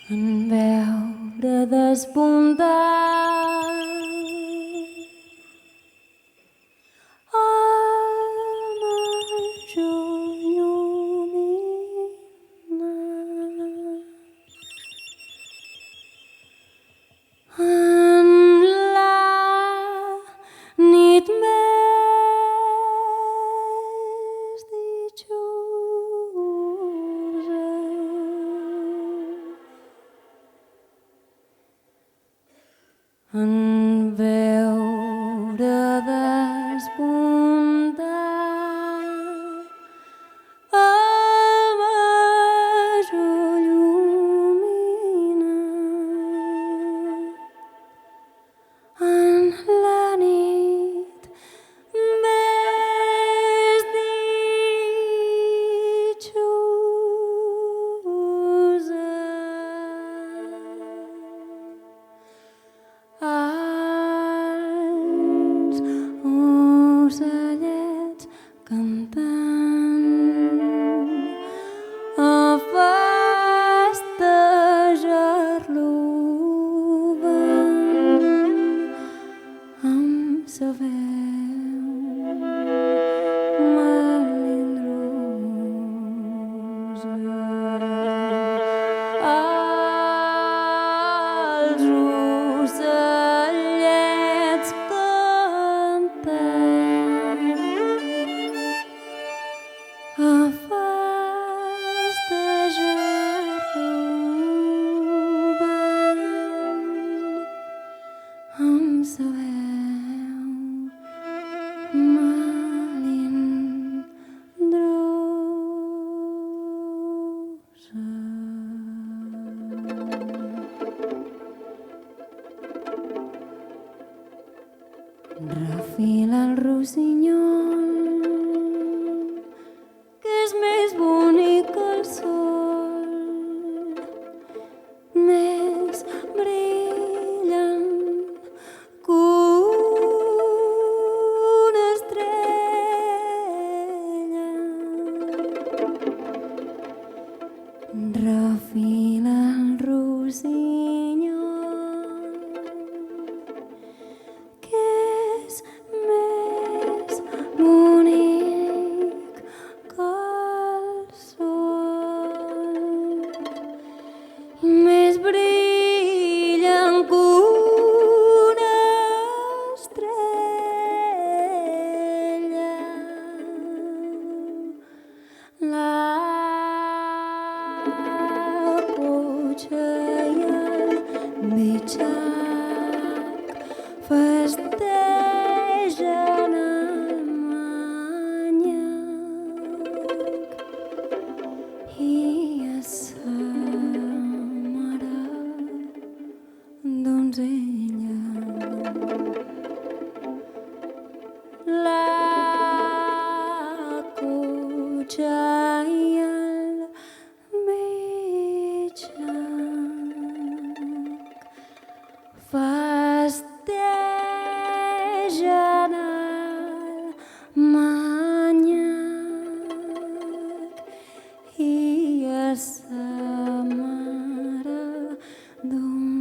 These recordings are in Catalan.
en veure despuntar el major il·luminat en la nit més ditjosa. En veure despuntar el major il·luminat en la nit més ditjosa. Els ocellets cantant a festejar-lo van amb sa veu melindrosa. Els ocellets cantant a festejar-lo van amb sa veu melindrosa. Refila el rossinyol, que és més bonic que el sol, més brillant que una estrella. Refila el rossinyol, que és més bonic que el sol, més brillant que una estrella. La cotxa i el bitxac festegen el manyac i a sa mare donzella. La cotxa i el bitxac festegen el manyac i a sa mare donzella.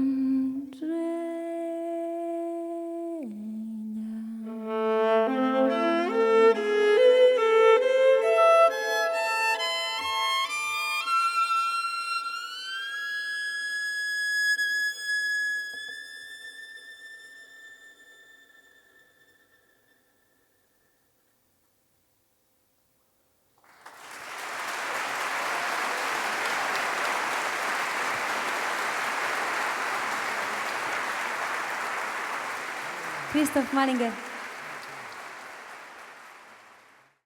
Christoph Malinger.